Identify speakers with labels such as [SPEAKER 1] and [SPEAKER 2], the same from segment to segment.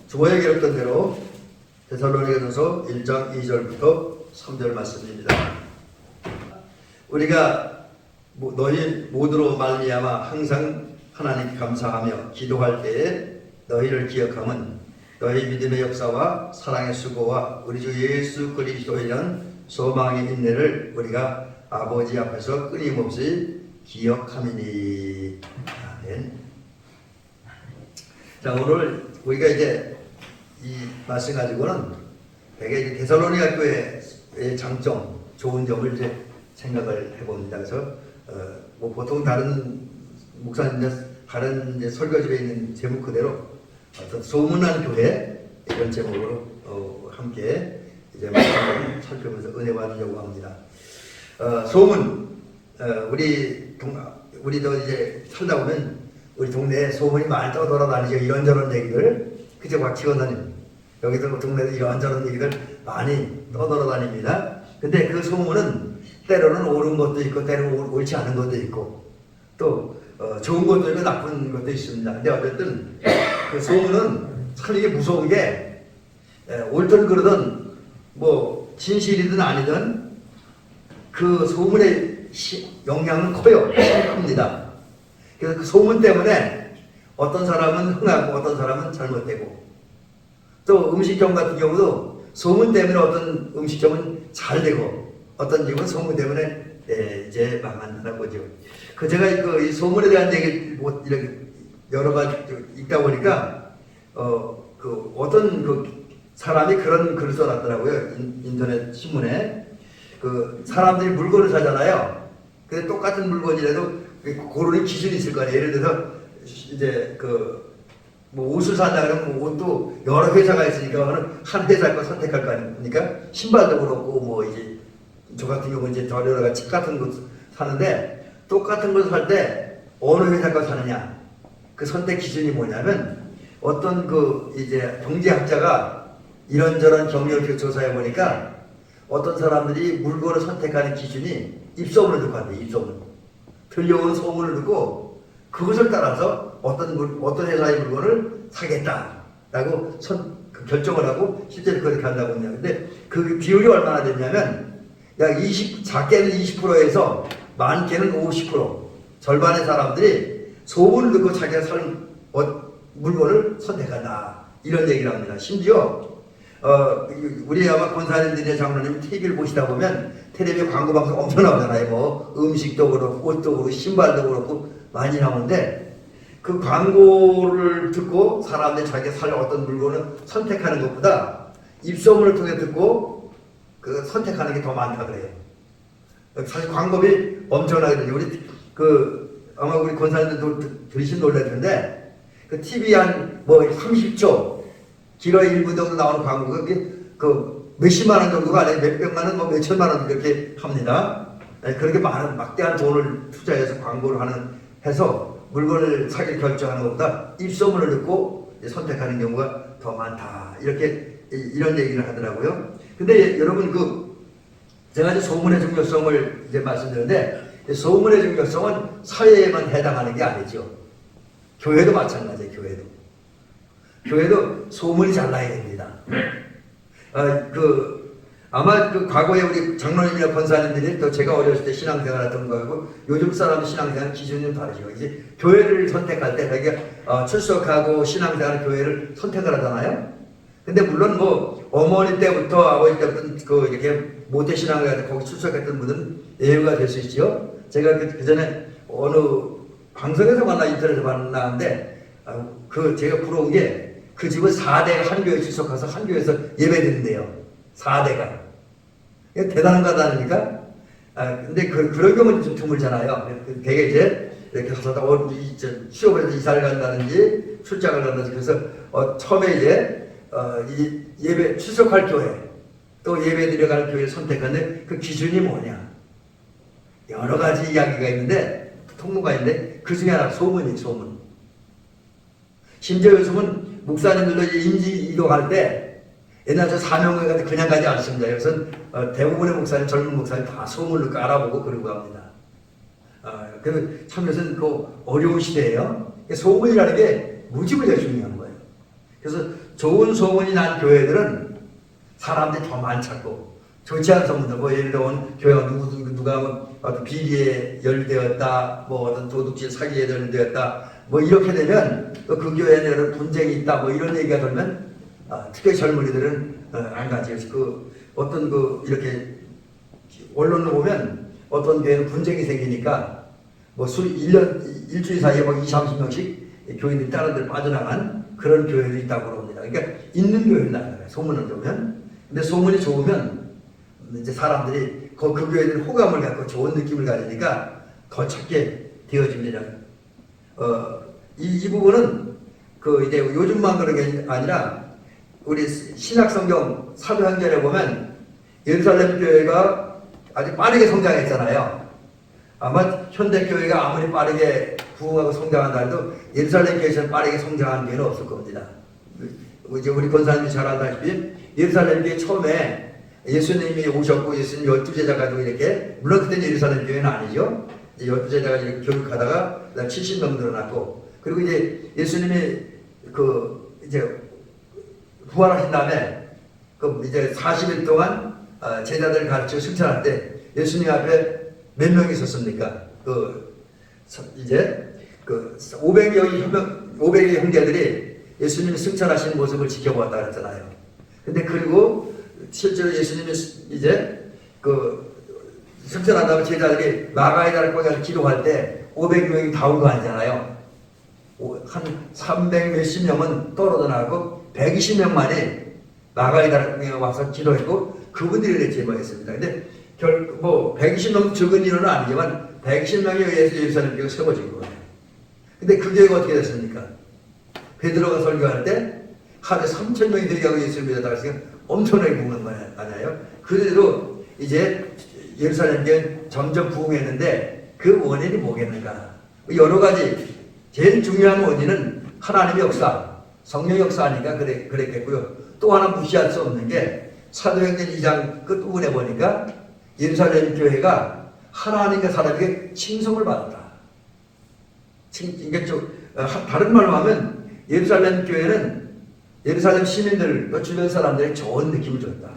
[SPEAKER 1] 주보에 기록된 대로 데살로니가전서 1장 2절부터 3절 말씀입니다. 우리가 너희 모두로 말미암아 항상 하나님께 감사하며 기도할 때에 너희를 기억함은 너희 믿음의 역사와 사랑의 수고와 우리 주 예수 그리스도에 대한 소망의 인내를 우리가 아버지 앞에서 끊임없이 기억함이니. 아멘. 자, 오늘 우리가 이제 이 말씀 가지고는 되게 데살로니가 교회의 장점, 좋은 점을 이제 생각을 해봅니다. 그래서 뭐 보통 다른 목사님, 다른 이제 설교집에 있는 제목 그대로 어떤 소문난 교회 이런 제목으로 함께 이제 말씀을 살펴보면서 은혜 받으려고 합니다. 소문, 우리도 이제 살다 보면 우리 동네에 소문이 많이 떠돌아다니죠. 이런저런 얘기들, 그죠? 곽치원사님 여기도 동네에 이런저런 얘기들 많이 떠돌아다닙니다. 근데 그 소문은 때로는 옳은 것도 있고 때로는 옳지 않은 것도 있고 또 좋은 것도 있고 나쁜 것도 있습니다. 근데 어쨌든 그 소문은 참 이게 무서운 게 옳든 그러든 뭐 진실이든 아니든 그 소문의 영향은 커요. 큽니다. 그래서 그 소문 때문에 어떤 사람은 흥하고 어떤 사람은 잘못되고 또 음식점 같은 경우도 소문 때문에 어떤 음식점은 잘 되고 어떤 집은 소문 때문에 이제 망한다는 거죠. 제가 이 소문에 대한 얘기 뭐 이렇게 여러 가지 읽다 보니까 어떤 사람이 그런 글을 써놨더라고요. 인터넷 신문에 사람들이 물건을 사잖아요. 근데 똑같은 물건이라도 고르는 기준이 있을 거 아니에요. 예를 들어서 이제 뭐 옷을 산다 그러면 옷도 여러 회사가 있으니까 한 회사 거 선택할 거 아닙니까? 신발도 그렇고 뭐 이제 저 같은 경우는 이제 여러 가지 책 같은 거 사는데 똑같은 걸 살 때 어느 회사 거 사느냐 그 선택 기준이 뭐냐면 어떤 이제 경제학자가 이런저런 경력을 조사해 보니까 어떤 사람들이 물건을 선택하는 기준이 입소문을 듣고 한대. 입소문 들려오는 소문을 듣고 그것을 따라서 어떤 회사의 물건을 사겠다라고 결정을 하고 실제로 그렇게 한다고 합니다. 근데 그 비율이 얼마나 됐냐면 약 작게는 20%에서 많게는 50% 절반의 사람들이 소문을 듣고 자기가 살 물건을 선택한다 이런 얘기를 합니다. 심지어 우리 아마 권사님들이나 장로님 TV를 보시다 보면 텔레비전 광고 방송 엄청 나오잖아요. 뭐 음식도 그렇고 옷도 그렇고 신발도 그렇고 많이 나오는데 그 광고를 듣고 사람들이 자기가 살 어떤 물건을 선택하는 것보다 입소문을 통해 듣고 선택하는 게 더 많다 그래요. 사실 광고비 엄청나게 들려요. 우리 아마 우리 권사님들도 들으신 놀랄 텐데 TV 한 뭐 30초 길어야 1분 정도 나오는 광고가 몇십만 원 정도가 아니라 몇백만 원, 뭐 몇천만 원 이렇게 합니다. 그렇게 많은 막대한 돈을 투자해서 광고를 해서 물건을 사기를 결정하는 것보다 입소문을 듣고 선택하는 경우가 더 많다. 이런 얘기를 하더라고요. 근데 여러분 제가 이제 소문의 중요성을 이제 말씀드렸는데 소문의 중요성은 사회에만 해당하는 게 아니죠. 교회도 마찬가지예요. 교회도 소문이 잘 나야 됩니다. 아마 과거에 우리 장로님이나 권사님들이 또 제가 어렸을 때 신앙생활 했던 거하고 요즘 사람 신앙생활 기준이 좀 다르죠. 이제 교회를 선택할 때 자기가 출석하고 신앙생활 교회를 선택을 하잖아요. 근데 물론 뭐 어머니 때부터 아버지 때부터 이렇게 모태 신앙을 가지고 거기 출석했던 분들은 예외가 될 수 있죠. 제가 그 전에 어느 방송에서 인터넷에서 만났는데 제가 부러운 게 그 집은 4대가 한 교회에 출석해서 한 교회에서 예배드린대요. 4대가. 대단한 거 아닙니까? 근데 그런 경우는 좀 드물잖아요. 되게 이제 이렇게 가서 취업해서 이사를 간다든지 출장을 간다든지 그래서 처음에 이제 이 예배 출석할 교회 또 예배 드려갈 교회를 선택하는 그 기준이 뭐냐 여러 가지 이야기가 있는데 통로가 있는데 그 중에 하나 소문이 소문. 심지어 요즘은 목사님들도 임지 이동할 때 옛날 저 사명회 가서 그냥 가지 않습니다. 이것은 대부분의 목사님 젊은 목사님 다 소문을 알아보고 그러고 합니다. 참 요새는 어려운 시대예요. 소문이라는 게 무지무지하게 중요한 거예요. 그래서 좋은 소문이 난 교회들은 사람들이 더 많고, 좋지 않은 소문들, 뭐 예를 들어 교회가 누가 뭐 어떤 비리에 연루되었다, 뭐 어떤 도둑질 사기에 연루되었다, 뭐 이렇게 되면 또 그 교회에는 분쟁이 있다, 뭐 이런 얘기가 들면 특히 젊은이들은 안 가지. 그 어떤 그 이렇게 언론을 보면 어떤 교회는 분쟁이 생기니까 뭐 일주일 사이에 뭐 20, 30명씩 교인들이 다른 데로 빠져나간 그런 교회도 있다고 그럽니다. 그러니까 있는 교회는 아니에요. 소문을 들으면. 근데 소문이 좋으면 이제 사람들이 그 교회는 호감을 갖고 좋은 느낌을 가지니까 더 찾게 되어집니다. 이 부분은 그 이제 요즘만 그런 게 아니라 우리 신약성경 사도행전에 보면 예루살렘 교회가 아주 빠르게 성장했잖아요. 아마 현대교회가 아무리 빠르게 부흥하고 성장한다 해도 예루살렘 교회에서는 빠르게 성장한 교회는 없을 겁니다. 이제 우리 권사님이 잘 알다시피 예루살렘 교회 처음에 예수님이 오셨고 예수님 12제자 가지고 이렇게, 물론 그때는 예루살렘 교회는 아니죠. 12제자가 이렇게 교육하다가 70명 늘어났고, 그리고 이제 예수님이 이제 부활하신 다음에 이제 40일 동안 제자들 가르치고 승천할 때 예수님 앞에 몇 명이 있었습니까? 이제 500여의 형제들이 예수님이 승천하시는 모습을 지켜보았다 그랬잖아요. 근데 그리고 실제로 예수님이 이제 승천한 다음에 제자들이 마가이다를 거기서 기도할 때 500명이 다 온 거 아니잖아요. 한 300 몇십 명은 떨어져 나가고 120명만이 마가이다를 와서 기도했고 그분들이 이렇게 제보했습니다. 근데 120명 적은 인원은 아니지만 120명에 의해서 예루살렘 교회가 세워진 거예요. 근데 그 교회가 어떻게 됐습니까? 베드로가 설교할 때 하루에 3,000명이 되게 하고 예수를 믿었다고 했으니까 엄청나게 부흥한 거 아니에요? 그대로 이제 예루살렘 교회는 점점 부흥했는데 그 원인이 뭐겠는가? 여러 가지. 제일 중요한 원인은 하나님의 역사, 성령의 역사니까 그랬겠고요. 또 하나 무시할 수 없는 게 사도행전 2장 끝 부분에 보니까 예루살렘 교회가 하나님과 사람에게 칭송을 받았다. 다른 말로 하면 예루살렘 교회는 예루살렘 시민들, 주변 사람들에게 좋은 느낌을 줬다.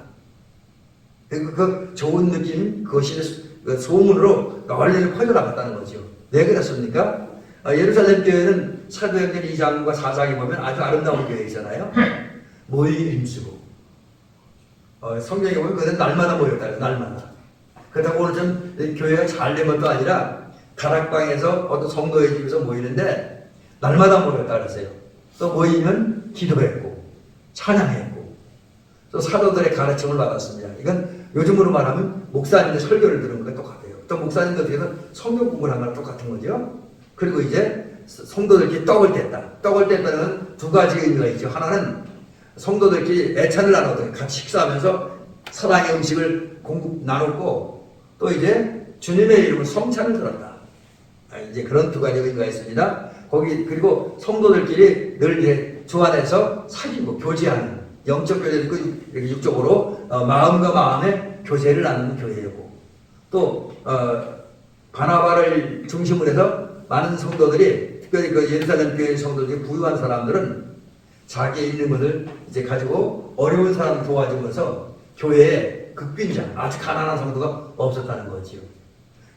[SPEAKER 1] 그 좋은 느낌, 그것이 소문으로 널리 퍼져나갔다는 거죠. 왜 그랬습니까? 예루살렘 교회는 사도행전 2장과 4장에 보면 아주 아름다운 교회이잖아요. 모이기 힘쓰고. 성경에 보면 그는 날마다 모였다. 날마다. 그렇다고 오늘 좀 교회가 잘 된 것도 아니라 다락방에서 어떤 성도의 집에서 모이는데 날마다 모였다 그랬어요. 또 모이면 기도했고 찬양했고 또 사도들의 가르침을 받았습니다. 이건 요즘으로 말하면 목사님들 설교를 들은 것과 똑같아요. 또 목사님들 뒤에서 성경 공부를 한 거랑 똑같은 거죠. 그리고 이제 성도들끼리 떡을 뗐다. 떡을 뗐다는 두 가지 의미가 있죠. 하나는 성도들끼리 애찬을 나누고 같이 식사하면서 사랑의 음식을 나눴고 또 이제 주님의 이름으로 성찬을 들었다. 이제 그런 두 가지 의미가 있습니다. 그리고 성도들끼리 늘 이제 주 안에서 사귀고 교제하는 영적 교제도 있고 이렇게 육적으로 마음과 마음의 교제를 나누는 교회이고 또 바나바를 중심으로 해서 많은 성도들이 특별히 예루살렘 교회 성도들이 부유한 사람들은 자기의 있는 것을 이제 가지고 어려운 사람을 도와주면서 교회에 극빈자, 아주 가난한 성도가 없었다는 거지요.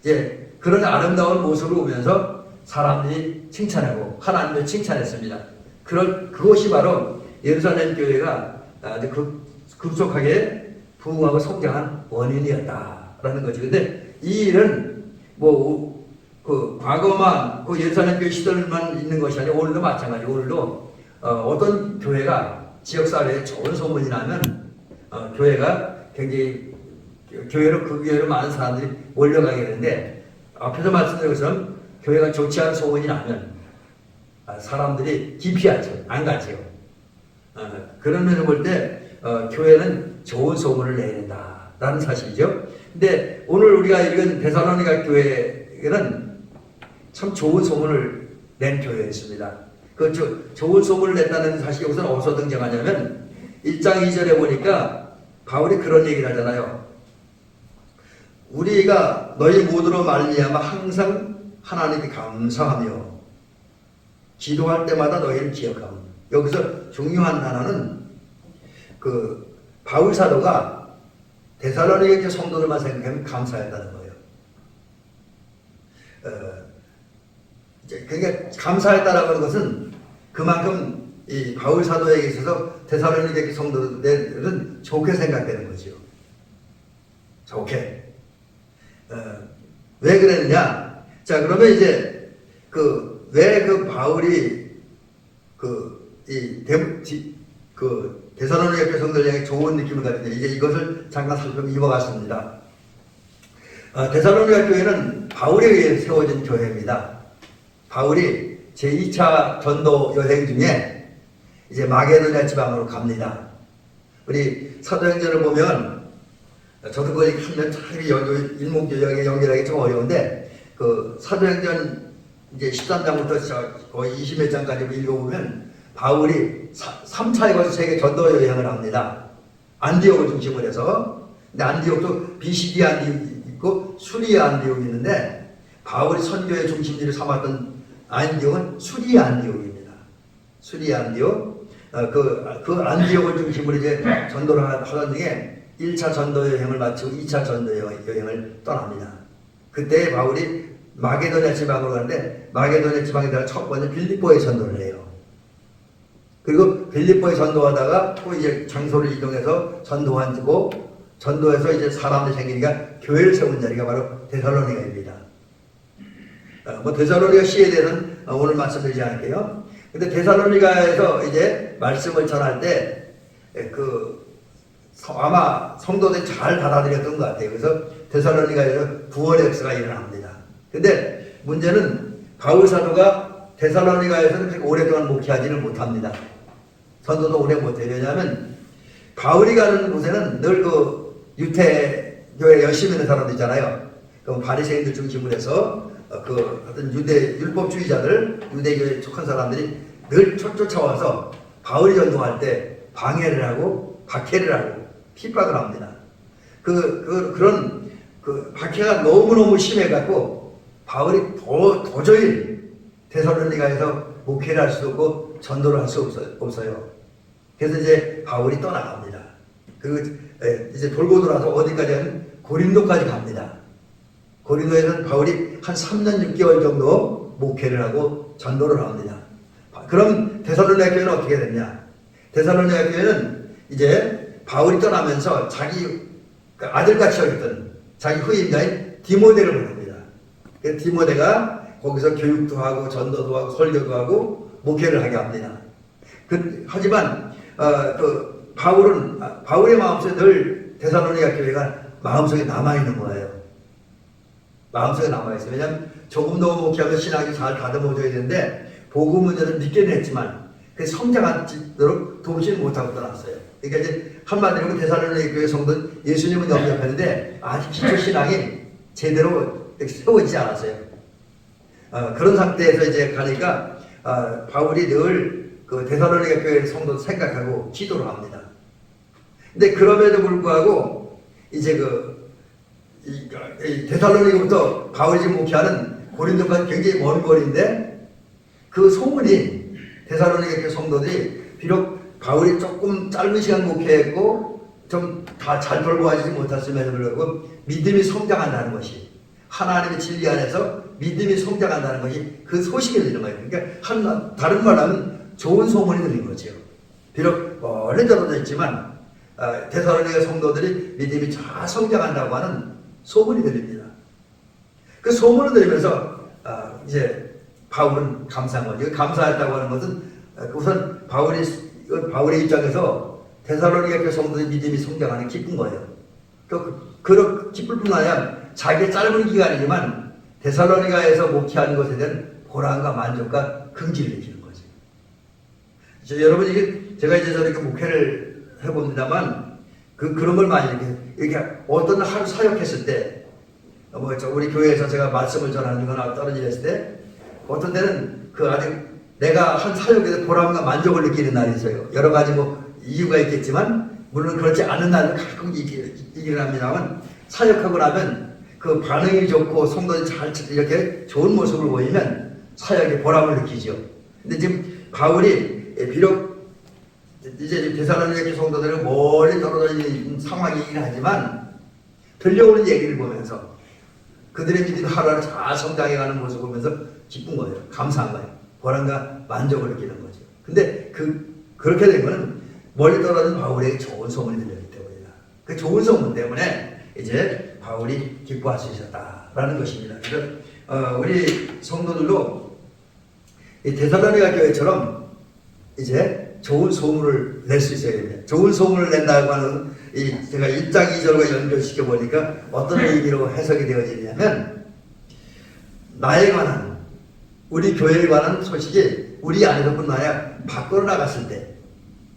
[SPEAKER 1] 이제 그런 아름다운 모습을 보면서 사람들이 칭찬하고 하나님을 칭찬했습니다. 그것이 바로 예루살렘 교회가 아주 급속하게 부흥하고 성장한 원인이었다라는 거죠. 근데 이 일은 과거만 예루살렘 교회 시절만 있는 것이 아니라 오늘도 마찬가지고 오늘도 어떤 교회가 지역사회에 좋은 소문이 나면 교회가 굉장히 그 교회로 많은 사람들이 몰려가게 되는데 앞에서 말씀드린 것처럼 교회가 좋지 않은 소문이 나면 사람들이 기피하죠. 안 가죠. 그런 면을 볼 때 교회는 좋은 소문을 내야 된다라는 사실이죠. 근데 오늘 우리가 읽은 데살로니가 교회는 참 좋은 소문을 낸 교회였습니다. 좋은 소문을 냈다는 사실이 우선 어디서 등장하냐면 1장 2절에 보니까 바울이 그런 얘기를 하잖아요. 우리가 너희 모두로 말미암아 항상 하나님께 감사하며 기도할 때마다 너희를 기억하며 여기서 중요한 단어는 그 바울 사도가 데살로니가 성도들만 생각하면 감사했다는 거예요. 그러니까 감사했다라고 하는 것은 그만큼 이 바울 사도에게 있어서 데살로니가 성도들은 좋게 생각되는 거죠. 좋게. 왜 그랬느냐? 자, 그러면 이제 왜 바울이 데살로니가 성도들에게 좋은 느낌을 가지냐? 이제 이것을 잠깐 살펴보겠습니다. 데살로니가 교회는 바울에 의해 세워진 교회입니다. 바울이 제2차 전도 여행 중에 이제 마게도냐 지방으로 갑니다. 우리 사도행전을 보면 저도 그걸 하면 참 일목요연하게 연결하기 좀 어려운데 사도행전 이제 13장부터 거의 20몇 장까지 읽어보면 바울이 3차에 걸쳐 세계 전도 여행을 합니다. 안디옥을 중심으로 해서. 근데 안디옥도 비시디 안디옥이 있고 수리아 안디옥이 있는데 바울이 선교의 중심지를 삼았던 안디옥은 수리아 안디옥입니다. 수리아 안디옥. 그 안디옥을 중심으로 이제 전도를 하던 중에 1차 전도 여행을 마치고 2차 전도 여행을 떠납니다. 그때 바울이 마게도냐 지방으로 가는데 마게도냐 지방에다가 첫 번째 빌립보에 전도를 해요. 그리고 빌립보에 전도하다가 또 이제 장소를 이동해서 전도하고 전도해서 이제 사람들이 생기니까 교회를 세운 자리가 바로 데살로니가입니다. 데살로니가 시에 대해서는 오늘 말씀드리지 않을게요. 근데 데살로니가에서 이제 말씀을 전할 때 아마 성도들이 잘 받아들였던 것 같아요. 그래서 데살로니가에서 구원의 역사가 일어납니다. 근데 문제는 바울 사도가 데살로니가에서는 그렇게 오랫동안 목회하지는 못합니다. 전도도 오래 못해요. 왜냐하면 바울이 가는 곳에는 늘 유대교회 열심히 있는 사람들 있잖아요. 바리새인들 중심으로 해서 어떤 유대 율법주의자들, 유대교에 속한 사람들이 늘 쫓아와서 바울이 전도할 때 방해를 하고 박해를 하고 핍박을 합니다. 그런 박해가 너무너무 심해갖고 바울이 도저히 데살로니가에서 목회를 할 수도 없고 전도를 할 수 없어요. 그래서 이제 바울이 떠나갑니다. 그리고 이제 돌고 돌아서 어디까지 하면 고린도까지 갑니다. 고린도에서는 바울이 한 3년 6개월 정도 목회를 하고 전도를 합니다. 그럼 데살로니가 교회는 어떻게 됐냐? 데살로니가 교회는 이제 바울이 떠나면서 자기 아들같이 여겼던 자기 후임자인 디모데를 보냅니다. 디모데가 거기서 교육도 하고 전도도 하고 설교도 하고 목회를 하게 합니다. 하지만 바울의 마음속에 늘 데살로니가 교회가 마음속에 남아있는 거예요. 마음속에 남아있어요. 왜냐하면 조금 더 목회하면 신학이 잘 다듬어져야 되는데 복음 문제는 믿기는 했지만 그 성장하도록 돕지는 못하고 떠났어요. 그러니까 이제 한마디로 데살로니가 교회 성도는 예수님은 영접했는데 아직 기초 신앙이 제대로 세워지지 않았어요. 그런 상태에서 이제 가니까 바울이 늘 데살로니가 교회 성도 생각하고 기도를 합니다. 근데 그럼에도 불구하고 이제 데살로니가부터 바울이 지금 목회하는 고린도까지 굉장히 먼 거리인데 그 소문이 데살로니가 교회 성도들이 비록 바울이 조금 짧은 시간 목회했고 좀 다 잘 돌보아지지 못했음에도 불구하고 믿음이 성장한다는 것이 하나님의 진리 안에서 믿음이 성장한다는 것이 그 소식이 들리는 거예요. 그러니까 다른 말로 하면 좋은 소문이 들린 거죠. 비록 멀리 떨어져 있지만 데살로니가 성도들이 믿음이 잘 성장한다고 하는 소문이 들립니다. 그 소문을 들으면서 이제 바울은 감사한 거죠. 감사했다고 하는 것은 우선 바울의 입장에서 데살로니가 교회 성도들의 믿음이 성장하는 기쁜 거예요. 그런 기쁠 뿐 아니라 자기의 짧은 기간이지만 데살로니가에서 목회하는 것에 대한 보람과 만족과 긍지를 느끼는 거죠. 여러분 제가 이제 저렇게 목회를 해봅니다만 그런 걸 많이 이렇게 어떤 하루 사역했을 때 우리 교회에서 제가 말씀을 전하는 거나 다른 일 했을 때 어떤 때는 아직 내가 한 사역에서 보람과 만족을 느끼는 날이 있어요. 여러 가지 이유가 있겠지만 물론 그렇지 않은 날도 가끔 일어납니다만 사역하고 나면 그 반응이 좋고 성도들이 잘 이렇게 좋은 모습을 보이면 사역에 보람을 느끼죠. 근데 지금 바울이 비록 이제 데살로니가 성도들은 멀리 떨어져 있는 상황이긴 하지만 들려오는 얘기를 보면서 그들의 믿음 하루하루 잘 성장해가는 모습을 보면서 기쁜 거예요. 감사한 거예요. 보람과 만족을 느끼는 거죠. 근데 그렇게 된 거는 멀리 떨어진 바울에게 좋은 소문이 들렸기 때문이다. 그 좋은 소문 때문에 이제 바울이 기뻐할 수 있었다라는 것입니다. 그래서 우리 성도들도 이 데살로니가 교회처럼 이제 좋은 소문을 낼 수 있어야 됩니다. 좋은 소문을 낸다고 하는 제가 1장 2절과 연결시켜 보니까 어떤 의미로 해석이 되어지냐면 나에 관한 우리 교회에 관한 소식이 우리 안에서뿐만 아니라 밖으로 나갔을 때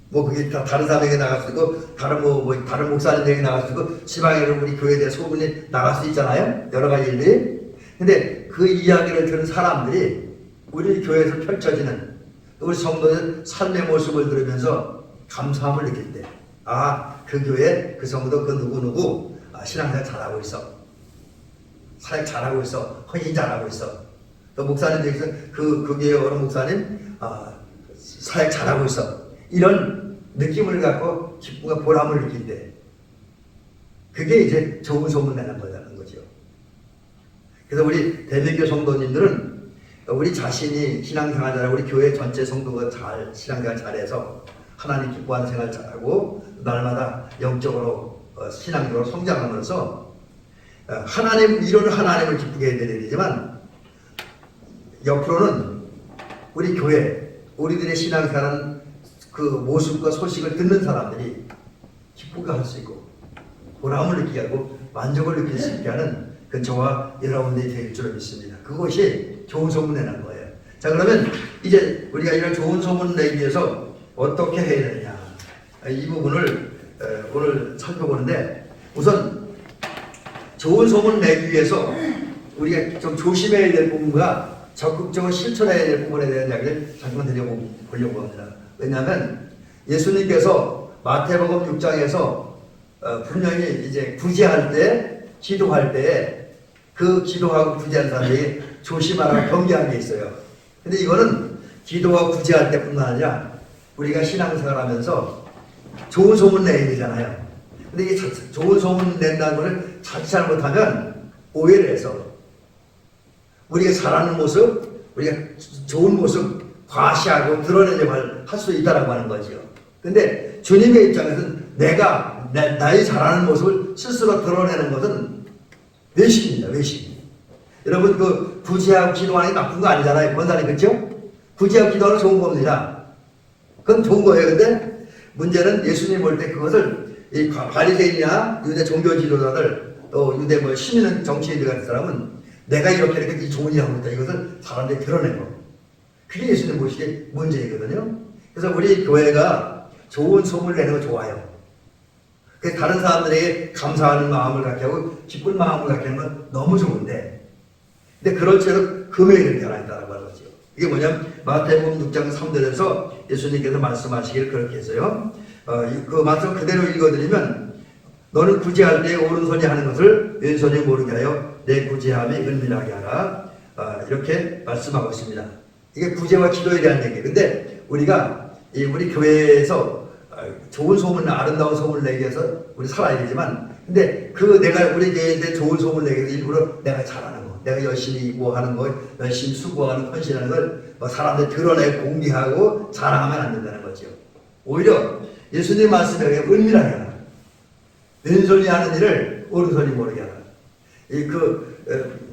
[SPEAKER 1] 뭐 그게 다른 사람에게 나갈 수 있고 다른 목사님에게 나갈 수 있고 지방에는 우리 교회에 대한 소문이 나갈 수 있잖아요. 여러 가지 일들이. 근데 그 이야기를 들은 사람들이 우리 교회에서 펼쳐지는 우리 성도의 삶의 모습을 들으면서 감사함을 느낄 때, 그 교회, 그 성도, 그 누구누구, 신앙생활 잘하고 있어. 사역 잘하고 있어. 헌신 잘하고 있어. 또 목사님들께서 그 교회 어느 목사님, 사역 잘하고 있어. 이런 느낌을 갖고 기쁨과 보람을 느낄 때, 그게 이제 좋은 소문 내는 거라는 거죠. 그래서 우리 대비교 성도님들은 우리 자신이 신앙생활 잘하고 우리 교회 전체 성도가 잘 신앙생활 잘해서 하나님 기뻐하는 생활 잘하고 날마다 영적으로 신앙적으로 성장하면서 이런 하나님을 기쁘게 해드려야 되지만 옆으로는 우리 교회 우리들의 신앙생활은 그 모습과 소식을 듣는 사람들이 기쁘게 할 수 있고 보람을 느끼게 하고 만족을 느낄 수 있게 하는 그 저와 여러분들이 될 줄 믿습니다. 그것이 좋은 소문 내는 거예요. 자, 그러면 이제 우리가 이런 좋은 소문 내기 위해서 어떻게 해야 되느냐, 이 부분을 오늘 살펴보는데, 우선 좋은 소문 내기 위해서 우리가 좀 조심해야 될 부분과 적극적으로 실천해야 될 부분에 대한 이야기를 잠깐 드려보려고 합니다. 왜냐하면 예수님께서 마태복음 6장에서 분명히 이제 구제할 때, 기도할 때 그 기도하고 구제하는 사람에게 조심하라고 경계한 게 있어요. 근데 이거는 기도하고 구제할 때뿐만 아니라 우리가 신앙생활 하면서 좋은 소문 내야 되잖아요. 근데 이게 좋은 소문 낸다는 것을 자칫 잘못하면 오해를 해서 우리가 잘하는 모습, 우리가 좋은 모습 과시하고 드러내려고 할 수 있다라고 하는 거죠. 근데 주님의 입장에서는 내가 나의 잘하는 모습을 스스로 드러내는 것은 외식입니다. 외식. 여러분 그 구제하고 기도하는 게 나쁜 거 아니잖아요. 권사님 그렇죠? 구제하고 기도하는 좋은 겁니다. 그건 좋은 거예요. 근데 문제는 예수님 볼 때 그것을 이 바리새인이나 유대 종교 지도자들 또 유대 힘 있는 정치인들 같은 사람은 내가 이렇게 좋은 일 하고 있다 이것을 사람들이 드러내고 그게 예수님 보시기에 문제이거든요. 그래서 우리 교회가 좋은 소문을 내는 거 좋아요. 그래서 다른 사람들에게 감사하는 마음을 갖게 하고 기쁜 마음을 갖게 하는 건 너무 좋은데, 근데 그럴수록 금요일을 변한다라고 하는 거죠. 이게 뭐냐면 마태복음 6장 3절에서 예수님께서 말씀하시기를 그렇게 했어요. 그 말씀 그대로 읽어드리면 너는 구제할 때 오른손이 하는 것을 왼손이 모르게 하여 내 구제함이 은밀하게 하라. 이렇게 말씀하고 있습니다. 이게 구제와 기도에 대한 얘기예요. 근데 우리가 우리 교회에서 좋은 소문, 아름다운 소문을 내기 위해서 우리 살아야 되지만, 근데 내가 우리 교회에 좋은 소문을 내기 위해서 일부러 내가 잘하는 거, 내가 열심히 뭐 하는 거, 열심히 수고하는, 헌신하는 걸 사람들 드러내고 공개하고 자랑하면 안 된다는 거죠. 오히려 예수님 말씀에 은밀하게 하라. 왼손이 하는 일을 오른손이 모르게 하라.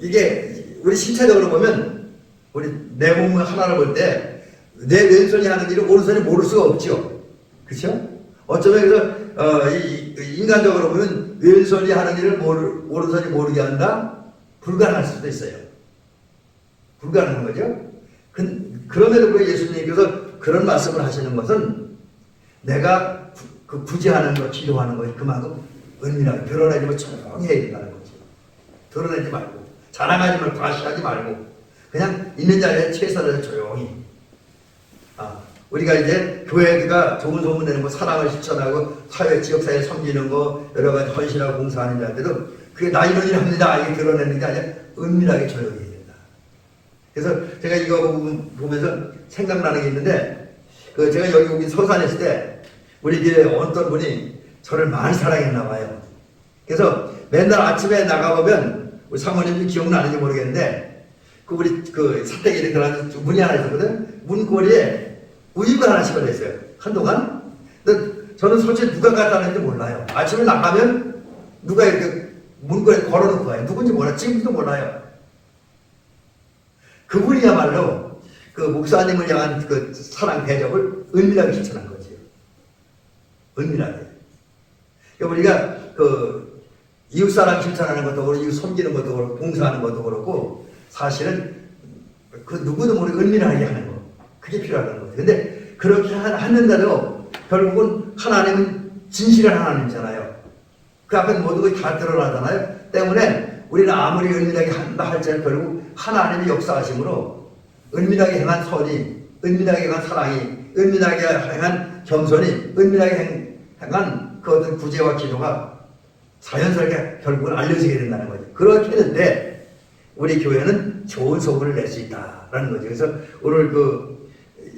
[SPEAKER 1] 이게 우리 신체적으로 보면 우리 내 몸 하나를 볼 때 내 왼손이 하는 일을 오른손이 모를 수가 없죠. 그렇죠? 어쩌면 그래서 인간적으로 보면 왼손이 하는 일을 오른손이 모르게 한다? 불가능할 수도 있어요. 불가능한 거죠. 그럼에도 불구하고 예수님께서 그런 말씀을 하시는 것은 내가 그 구제하는 것, 기도하는 것 그만큼 은밀하게 드러내지 말고 조용히 해야 된다는 거죠. 드러내지 말고 자랑하지 말고 과시하지 말고 그냥 있는 자리에 최선을 조용히. 우리가 이제 교회가 좋은 소문 내는 거, 사랑을 실천하고 사회 지역사회에 섬기는 거, 여러 가지 헌신하고 봉사하는 자들도 그게 나 이런 일 합니다 이게 드러내는 게 아니라 은밀하게 조용히 해야 된다. 그래서 제가 이거 보면서 생각나는 게 있는데, 그 제가 여기 서산에 있을 때 우리 교회 어떤 분이 저를 많이 사랑했나 봐요. 그래서 맨날 아침에 나가보면 우리 사모님이 기억나는지 모르겠는데 그 우리 그 사택에 들어가는 문이 하나 있었거든. 문고리에 우유가 하나씩 걸려있어요. 한동안. 근데 저는 솔직히 누가 갖다 놨는지 몰라요. 아침에 나가면 누가 이렇게 문고리에 걸어놓고 가요. 누군지 몰라요. 지금도 몰라요. 그분이야말로 그 목사님을 향한 그 사랑 대접을 은밀하게 실천한 거지요. 은밀하게. 그러니까 우리가 그 이웃사랑 실천하는 것도 그렇고, 이웃 섬기는 것도 그렇고, 봉사하는 것도 그렇고, 사실은 그 누구도 모르게 은밀하게 하는 거. 그게 필요한 거죠. 근데 그렇게 하는데도 결국은 하나님은 진실한 하나님이잖아요. 그 앞에 모든 것이 다 드러나잖아요. 때문에 우리는 아무리 은밀하게 한다 할지라도 결국 하나님의 역사하심으로 은밀하게 행한 선이, 은밀하게 행한 사랑이, 은밀하게 행한 겸손이, 은밀하게 행한 그 어떤 구제와 기도가 자연스럽게 결국은 알려지게 된다는 거죠. 그렇게 되는데 우리 교회는 좋은 소문을 낼 수 있다라는 거죠. 그래서 오늘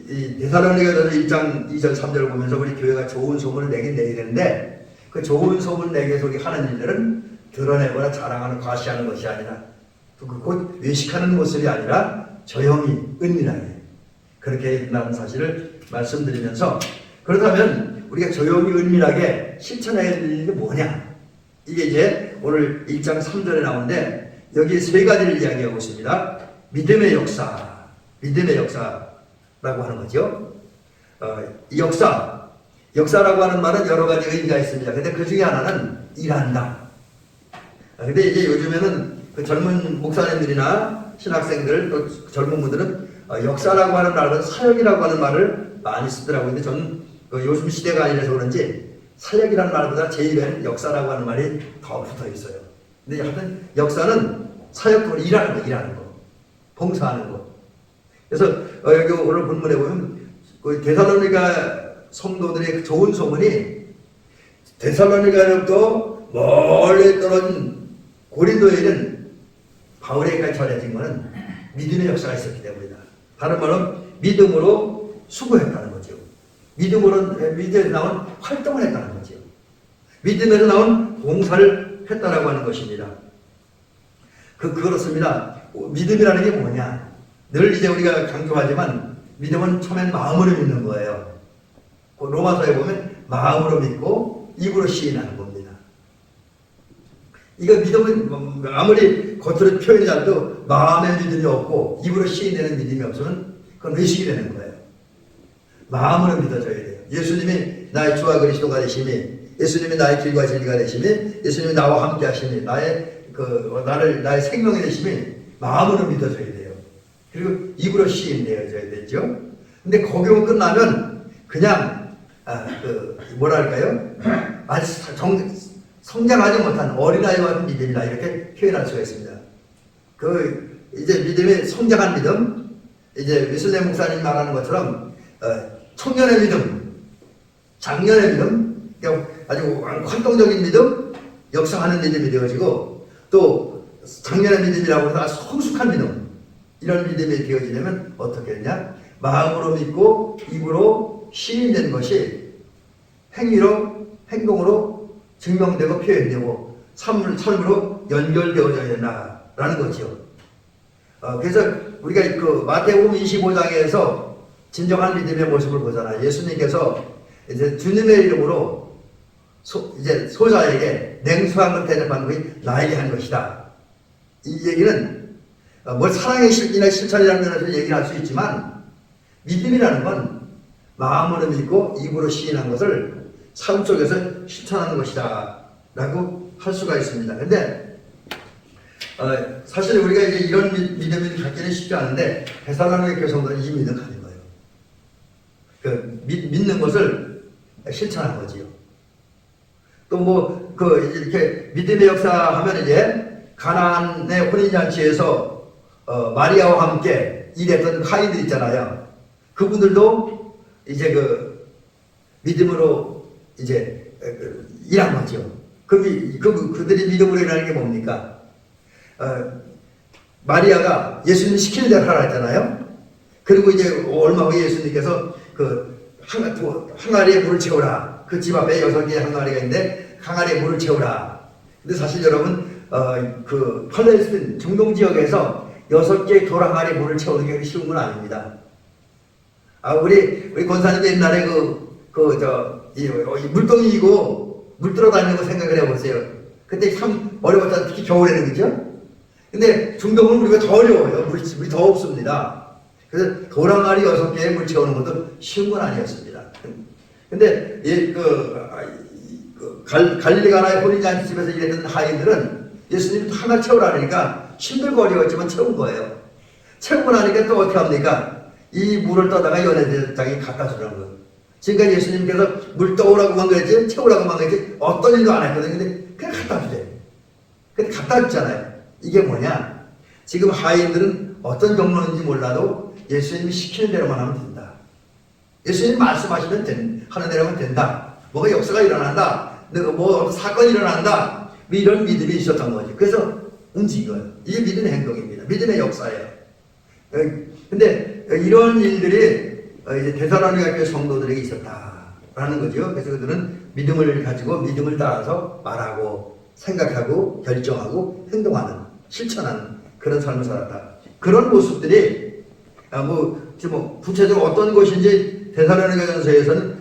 [SPEAKER 1] 이 데살로니가서 1장 2절 3절을 보면서 우리 교회가 좋은 소문을 내긴 내야 되는데 그 좋은 소문 내기 위해서 우리 하는 일들은 드러내거나 자랑하는 과시하는 것이 아니라 곧 외식하는 모습이 아니라 조용히 은밀하게 그렇게 된다는 사실을 말씀드리면서 그렇다면 우리가 조용히 은밀하게 실천해야 될 일이 뭐냐? 이게 이제 오늘 1장 3절에 나오는데 여기 세 가지를 이야기하고 있습니다. 믿음의 역사, 믿음의 역사라고 하는 거죠. 이 역사라고 하는 말은 여러 가지 의미가 있습니다. 근데 그 중에 하나는 일한다. 근데 이제 요즘에는 그 젊은 목사님들이나 신학생들 또 젊은 분들은 역사라고 하는 말은 사역이라고 하는 말을 많이 쓰더라고요. 근데 저는 요즘 시대가 아니라서 그런지 사역이라는 말보다 제 입에는 역사라고 하는 말이 더 붙어 있어요. 근데 하여튼 역사는 사역도 일하는 거, 봉사하는 거. 그래서 여기 오늘 본문에 보면 그 데살로니가 성도들의 좋은 소문이 데살로니가로부터 멀리 떨어진 고린도에 있는 바울에게까지 전해진 것은 믿음의 역사가 있었기 때문이다. 다른 말은 믿음으로 수고했다는 거죠. 믿음에서 나온 활동을 했다는 거죠. 믿음에서 나온 봉사를 했다라고 하는 것입니다. 그렇습니다. 믿음이라는 게 뭐냐? 늘 이제 우리가 강조하지만 믿음은 처음엔 마음으로 믿는 거예요. 로마서에 보면 마음으로 믿고 입으로 시인하는 겁니다. 이거 믿음은 아무리 겉으로 표현이 잘도 마음의 믿음이 없고 입으로 시인되는 믿음이 없으면 그건 의식이 되는 거예요. 마음으로 믿어져야 돼요. 예수님이 나의 주와 그리스도가 되심이, 예수님이 나의 길과 진리가 되심이, 예수님이 나와 함께 하심이, 나의 생명이 되심이 마음으로 믿어져야 돼요. 그리고 입으로 시인되어져야 되죠. 근데 거기만 끝나면 그냥 뭐랄까요? 아직 성장하지 못한 어린아이와 같은 믿음이다 이렇게 표현할 수가 있습니다. 이제 믿음이 성장한 믿음, 이제 웨슬레 목사님 말하는 것처럼 청년의 믿음, 장년의 믿음, 그러니까 아주 활동적인 믿음, 역사하는 믿음이 되어지고 또 장년의 믿음이라고 해서 아주 성숙한 믿음, 이런 믿음이 되어지려면 어떻게 되냐? 마음으로 믿고 입으로 시인된 것이 행위로, 행동으로 증명되고 표현되고 삶으로 연결되어져야 된다라는 거죠. 그래서 우리가 그 마태복음 25장에서 진정한 믿음의 모습을 보잖아요. 예수님께서 이제 주님의 이름으로 이제 소자에게 냉수한 걸 대접하는 것이 나에게 한 것이다. 이 얘기는 뭘 사랑의 실기나 실천이라는 면에서 얘기를 할 수 있지만 믿음이라는 건 마음으로 믿고 입으로 시인한 것을 삶 속에서 실천하는 것이다 라고 할 수가 있습니다. 근데 사실 우리가 이제 이런 믿음을 갖기는 쉽지 않은데 데살로니가 교성들은 이 믿음을 가진 거예요. 믿는 것을 실천한 거지요. 또 이렇게 믿음의 역사 하면 이제 가나안의 혼인잔치에서 마리아와 함께 일했던 카인들 있잖아요. 그분들도 이제 믿음으로 이제 일한 거죠. 그들이 믿음으로 일하는 게 뭡니까? 마리아가 예수님 시키는 대로 하라 했잖아요. 그리고 이제 얼마 후에 예수님께서 항아리에 물을 채우라. 그 집 앞에 6개의 항아리가 있는데 항아리에 물을 채우라. 근데 사실 여러분 그 팔레스틴 중동 지역에서 6개의 돌 항아리에 물을 채우는 게 쉬운 건 아닙니다. 우리 권사님도 옛날에 이 물동이고 물 들어 다니는 거 생각을 해보세요. 그때 참 어려웠잖아요. 특히 겨울에는, 그죠? 근데 중동은 우리가 더 어려워요. 물이 더 없습니다. 그래서 돌항아리 6개에 물 채우는 것도 쉬운 건 아니었습니다. 근데 갈릴리가나의 혼인잔치집에서 일했던 하인들은 예수님이 하나 채우라 그러니까 힘들고 어려웠지만 채운 거예요. 채우고 나니까 또 어떻게 합니까? 이 물을 떠다가 연회장에 갖다 주는 거예요. 지금까지 예수님께서 물 떠오라고만 그랬지 채우라고만 그랬지 어떤 일도 안 했거든요. 근데 그냥 갖다 주세요. 근데 갖다 줬잖아요. 이게 뭐냐? 지금 하인들은 어떤 경로인지 몰라도 예수님이 시키는 대로만 하면 된다. 예수님이 말씀하시면 하는 대로 하면 된다. 뭐가 역사가 일어난다. 뭐 사건이 일어난다. 이런 믿음이 있었던 거죠. 그래서 움직인 거예요. 이게 믿음의 행동입니다. 믿음의 역사예요. 근데 이런 일들이 이제 데살로니가 교회 성도들에게 있었다라는 거죠. 그래서 그들은 믿음을 가지고 믿음을 따라서 말하고 생각하고 결정하고 행동하는 실천하는 그런 삶을 살았다. 그런 모습들이 구체적으로 어떤 것인지 데살로니가전서에서는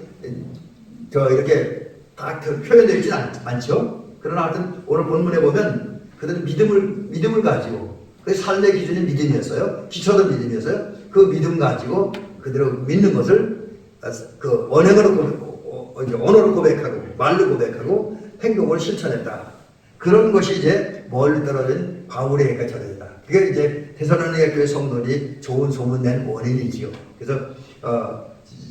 [SPEAKER 1] 이렇게 다 표현되어 있지는 않죠. 그러나 하여튼 오늘 본문에 보면 그들은 믿음을 가지고 그 삶의 기준이 믿음이었어요. 기초도 믿음이었어요. 그 믿음 가지고 그대로 믿는 것을 그 언어로 고백하고 말로 고백하고 행동으로 실천했다. 그런 것이 이제 멀리 떨어진 바울에게까지 전해졌다. 그게 이제 데살로니가 교회 성도들이 좋은 소문 낸 원인이지요. 그래서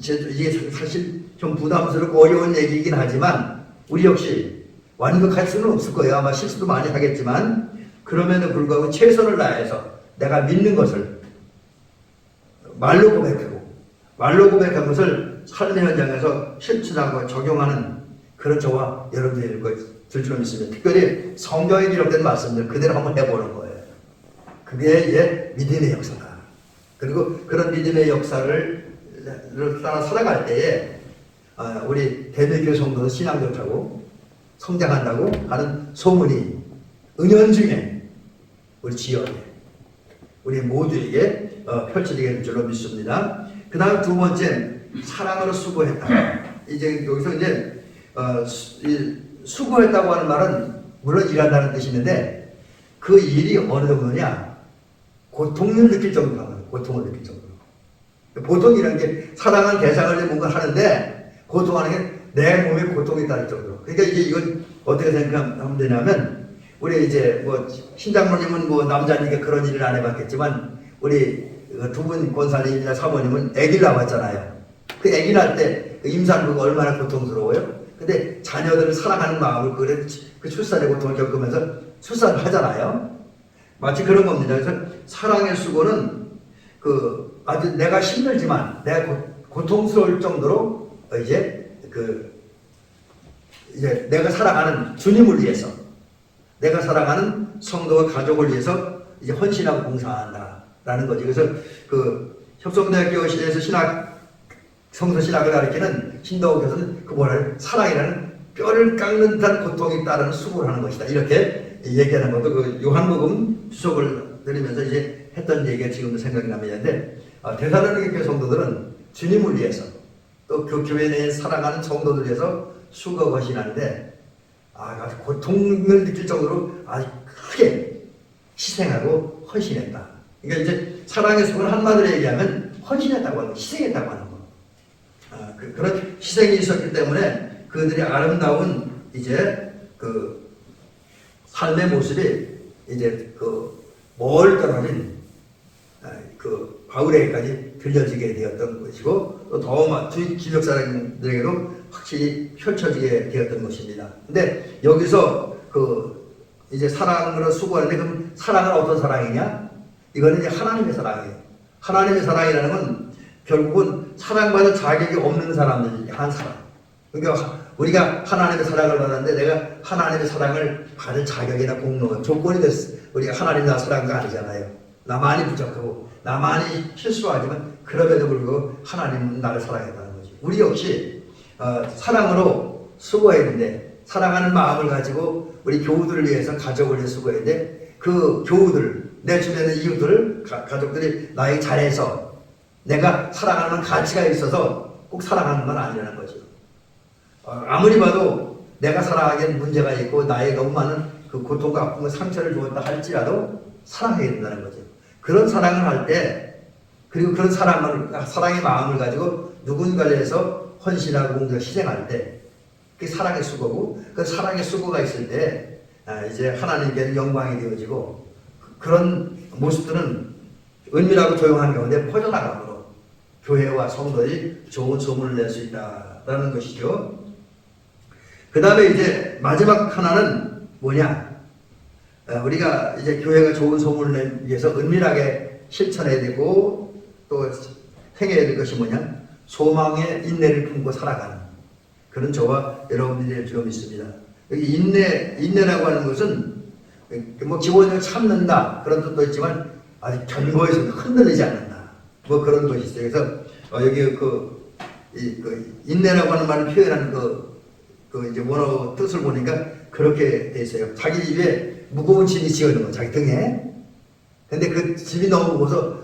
[SPEAKER 1] 이게 사실 좀 부담스럽고 어려운 얘기이긴 하지만 우리 역시 완벽할 수는 없을 거예요. 아마 실수도 많이 하겠지만 그럼에도 불구하고 최선을 다해서 내가 믿는 것을 말로 고백한 것을 삶의 현장에서 실천하고 적용하는 그런 저와 여러분들일 것들처럼 있습니다. 특별히 성경에 기록된 말씀들 그대로 한번 해보는 거예요. 그게 이제 믿음의 역사다. 그리고 그런 믿음의 역사를 따라 살아갈 때에 우리 대대교회 성도는 신앙 좋다고 성장한다고 하는 소문이 은연중에 우리 지역에 우리 모두에게 펼쳐지게 될 줄로 믿습니다. 그 다음 두 번째 사랑으로 수고했다. 이제 여기서 이제 수고했다고 하는 말은 물론 일한다는 뜻이 있는데 그 일이 어느 정도냐 고통을 느낄 정도로 하는 고통을 느낄 정도로. 보통 이런 게 사랑한 대상을 뭔가 하는데 고통하는 게 내 몸에 고통이 따를 정도로. 그러니까 이제 이건 어떻게 생각하면 되냐면 우리 이제 신장로님은 남자니까 그런 일을 안 해봤겠지만 우리 두 분 권사님이나 사모님은 아기를 낳았잖아요. 그 아기 낳을 때 그 임산부가 얼마나 고통스러워요. 근데 자녀들을 사랑하는 마음을 그 출산의 고통을 겪으면서 출산을 하잖아요. 마치 그런 겁니다. 그래서 사랑의 수고는 아주 내가 힘들지만 내가 고통스러울 정도로 이제 내가 사랑하는 주님을 위해서 내가 사랑하는 성도와 가족을 위해서 이제 헌신하고 봉사한다라는 거지. 그래서 협성대학교 시대에서 성서 신학을 가르치는 신동욱 교수는 사랑이라는 뼈를 깎는 듯한 고통이 따르는 수고를 하는 것이다. 이렇게 얘기하는 것도 요한복음 주석을 들으면서 이제 했던 얘기가 지금도 생각이 나는데 데살로니가 교회 성도들은 주님을 위해서 또 그 교회 내에 사랑하는 성도들 위해서 수고하고 헌신하는데 아주 고통을 느낄 정도로 아주 크게 희생하고 헌신했다. 그러니까 이제 사랑의 수고는 한마디로 얘기하면 헌신했다고 하는 거, 희생했다고 하는 거. 그런 희생이 있었기 때문에 그들이 아름다운 이제 삶의 모습이 이제 멀 떨어진 바울에게까지 들려지게 되었던 것이고 또 더 기록 사람들에게도 확실히 펼쳐지게 되었던 것입니다. 근데 여기서 이제 사랑으로 수고하는데 그럼 사랑은 어떤 사랑이냐? 이거는 이제 하나님의 사랑이에요. 하나님의 사랑이라는 건 결국은 사랑받을 자격이 없는 사람들이 한 사람. 그러니까 우리가 하나님의 사랑을 받았는데 내가 하나님의 사랑을 받을 자격이나 공로가 조건이 됐어. 우리가 하나님 나 사랑한 거 아니잖아요. 나만이 부족하고 나만이 실수하지만 그럼에도 불구하고 하나님은 나를 사랑했다는 거지. 우리 역시 사랑으로 수고해야 되는데, 사랑하는 마음을 가지고 우리 교우들을 위해서, 가족을 위해서 수고해야 돼. 그 교우들, 내 주변의 이웃들, 가족들이 나에게 잘해서 내가 사랑하는 가치가 있어서 꼭 사랑하는 건 아니라는 거죠. 아무리 봐도 내가 사랑하기엔 문제가 있고 나의 너무 많은 그 고통과 아픔과 상처를 주었다 할지라도 사랑해야 된다는 거죠. 그런 사랑을 할 때, 그리고 그런 사랑의 마음을 가지고 누군가를 위해서 헌신하고 공적 희생할 때, 그게 사랑의 수고고, 그 사랑의 수고가 있을 때 이제 하나님께는 영광이 되어지고, 그런 모습들은 은밀하고 조용한 가운데 퍼져나가므로 교회와 성도들이 좋은 소문을 낼 수 있다라는 것이죠. 그 다음에 이제 마지막 하나는 뭐냐? 우리가 이제 교회가 좋은 소문을 내기 위해서 은밀하게 실천해야 되고 또 행해야 될 것이 뭐냐? 소망의 인내를 품고 살아가는 그런 저와 여러분들이 될 필요가 있습니다. 여기 인내라고 하는 것은 뭐 기본적으로 참는다 그런 뜻도 있지만 아직 견고해서 흔들리지 않는다 뭐 그런 것이 있어요. 그래서 여기 그 인내라고 하는 말을 표현하는 그 이제 원어 뜻을 보니까 그렇게 돼 있어요. 자기 입에 무거운 짐이 지어있는 거, 자기 등에. 근데 그 짐이 너무 무거워서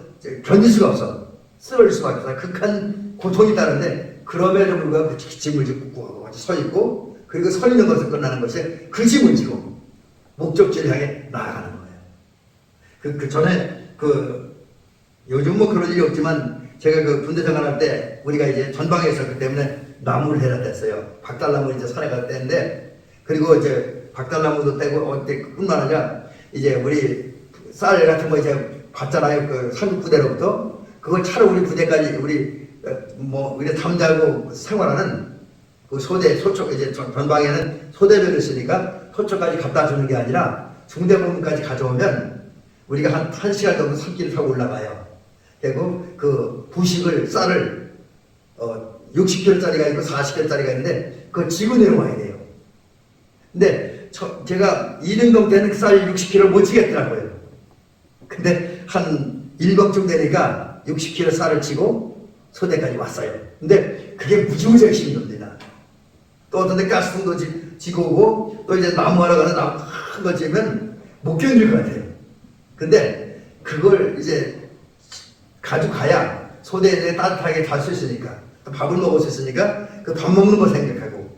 [SPEAKER 1] 견딜 수가 없어. 쓰러질 수밖에 없어. 극한 고통이 따르는데 그럼에도 불구하고 그 짐을 짓고 서 있고, 그리고 서 있는 것을 끝나는 것이 그 짐을 지고 목적지를 향해 나아가는 거예요. 그 전에 요즘 뭐 그런 일이 없지만 제가 그 군대 생활할 때 우리가 이제 전방에 있었기 때문에 나무를 해라 뗐어요. 박달나무를 이제 산에 가서 뗐는데, 그리고 이제 박달나무도 떼고 뿐만 아니라 이제 우리 쌀 같은 거 이제 받잖아요. 그 삼국부대로부터 그걸 차로 우리 부대까지 우리 담자고 생활하는 그 소초 이제 전방에는 소대별을 있으니까 소초까지 갖다 주는 게 아니라 중대본까지 가져오면 우리가 한 시간 정도 산길을 타고 올라가요. 그리고 그 부식을 쌀을 60kg짜리가 있고 40kg짜리가 있는데 그걸 지고 내려와야 돼요. 근데 제가 2등병 때는 그 쌀 60kg 못 지겠더라고요. 근데 한 1병쯤 되니까 60kg 쌀을 지고 소대까지 왔어요. 근데 그게 무지무지하게 힘듭니다. 또 어떤 데 가스통도 지고 오고, 또 이제 나무하러 가서 나무 큰 거 지면 못 견딜 것 같아요. 근데 그걸 이제 가지고 가야 소대에 따뜻하게 잘 수 있으니까, 또 밥을 먹을 수 있으니까 그 밥 먹는 거 생각하고,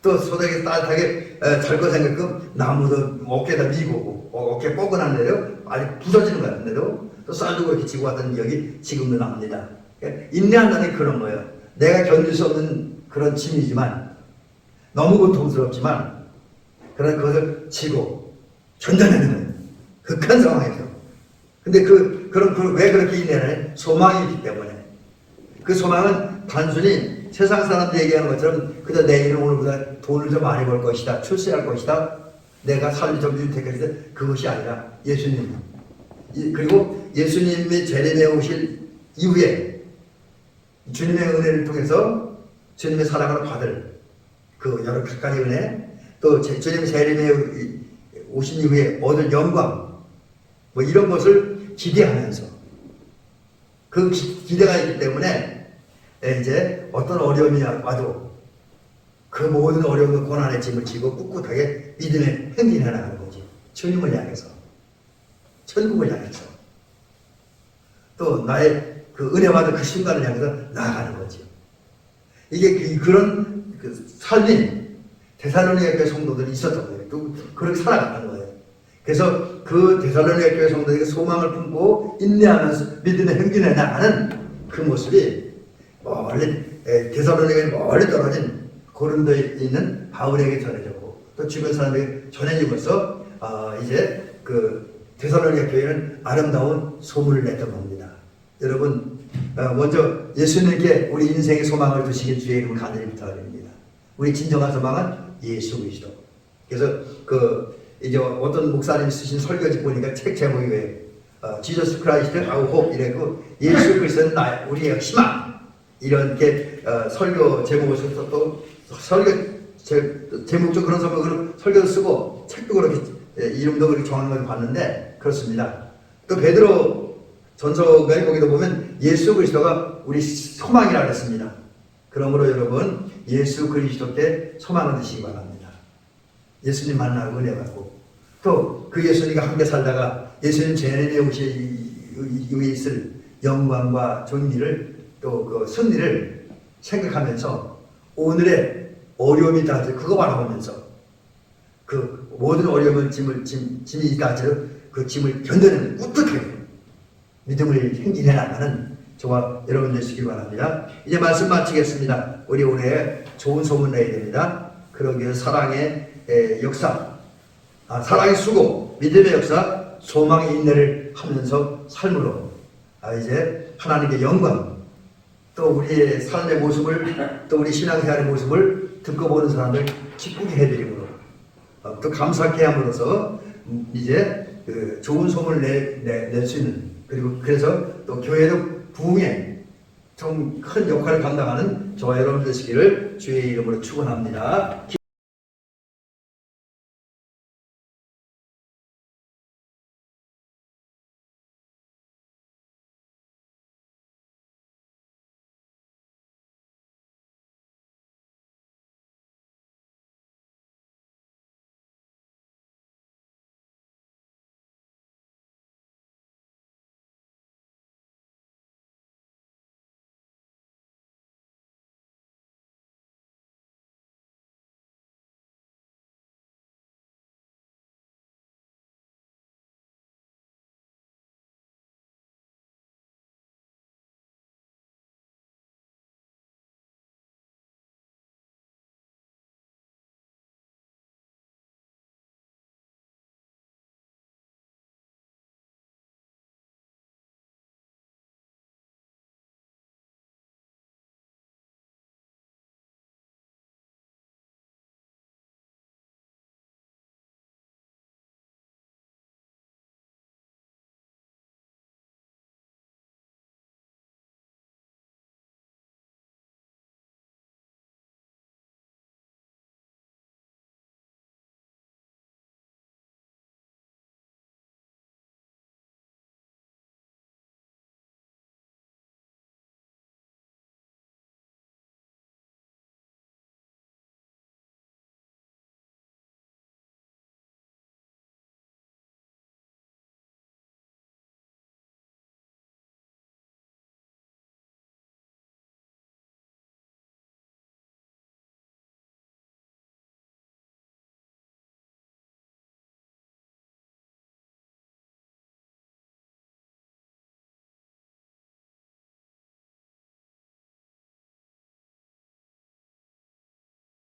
[SPEAKER 1] 또 소대에 따뜻하게 잘 거 생각하고 나무도 어깨에다 미고 오고, 어깨 뻐근한데도 아직 부서지는 것 같은데도 또 쌀도 그렇게 지고 왔던 기억이 지금도 납니다. 그러니까 인내한다는 게 그런 거예요. 내가 견딜 수 없는 그런 짐이지만, 너무 고통스럽지만 그런 것을 지고 견뎌내는 거예요. 극한 상황에서. 근데 왜 그렇게 인내를 해? 소망이 있기 때문에. 그 소망은 단순히 세상 사람들 얘기하는 것처럼 그저 내일은 오늘보다 돈을 좀 많이 벌 것이다, 출세할 것이다, 내가 삶이 좀 윤택해질 때, 그것이 아니라 예수님. 그리고 예수님이 재림에 오실 이후에 주님의 은혜를 통해서 주님의 사랑을 받을 그 여러 각가지 은혜, 또 주님 재림에 오신 이후에 얻을 영광, 뭐 이런 것을 기대하면서, 그 기대가 있기 때문에 이제 어떤 어려움이 와도 그 모든 어려움과 고난의 짐을 지고 꿋꿋하게 믿음의 행진해 나가는 거지. 주님을 향해서, 천국을 향해서, 또 나의 그 은혜 받은 그 순간을 향해서 나아가는 거지. 이게 그런 삶이 데살로니가 교회 성도들이 있었던 거예요. 또 그렇게 살아갔던 거예요. 그래서 그 데살로니가 교회 성도들이 소망을 품고 인내하면서 믿음의 행진해 나가는 그 모습이 멀리 데살로니가에 멀리 떨어진 고린도에 있는 바울에게 전해졌고, 또 주변 사람에게 전해지면서 이제 그 데살로니가 교회는 아름다운 소문을 냈던 겁니다. 여러분, 먼저 예수님께 우리 인생의 소망을 두시길 주의 이름으로 간절히 부탁드립니다. 우리 진정한 소망은 예수 그리스도. 그래서 이제 어떤 목사님이 쓰신 설교지 보니까 책 제목이 왜 Jesus Christ our hope 이래고, 예수 그리스도는 우리의 희망, 이렇게 설교 제목을 써서 또 설교 제목도 그런 설교도 쓰고 책도 그렇게 이름도 그렇게 정한 걸 봤는데 그렇습니다. 또 베드로 전서가에 거기도 보면 예수 그리스도가 우리 소망이라고 했습니다. 그러므로 여러분 예수 그리스도께 소망을 드시기 바랍니다. 예수님 만나고 은혜 받고 또 그 예수님과 함께 살다가 예수님 재림에 오시에 있을 영광과 존귀를 또 그 승리를 생각하면서 오늘의 어려움이 다 그거 바라보면서 그 모든 어려움을 짐이 있다 할지라도 그 짐을 견뎌내는 우뚝하게 믿음을 행진해 나가는 저와 여러분 되시길 바랍니다. 이제 말씀 마치겠습니다. 우리 올해 좋은 소문 내야 됩니다. 그러기 위해서 사랑의 역사, 사랑의 수고, 믿음의 역사, 소망의 인내를 하면서 삶으로 이제 하나님의 영광, 또 우리의 삶의 모습을, 또 우리 신앙생활의 모습을 듣고 보는 사람들 기쁘게 해드림으로 또 감사케 함으로써 이제 그 좋은 소문을 낼 수 있는, 그리고 그래서 또 교회도 부흥에 좀 큰 역할을 감당하는 저와 여러분 되시기를 주의 이름으로 축원합니다.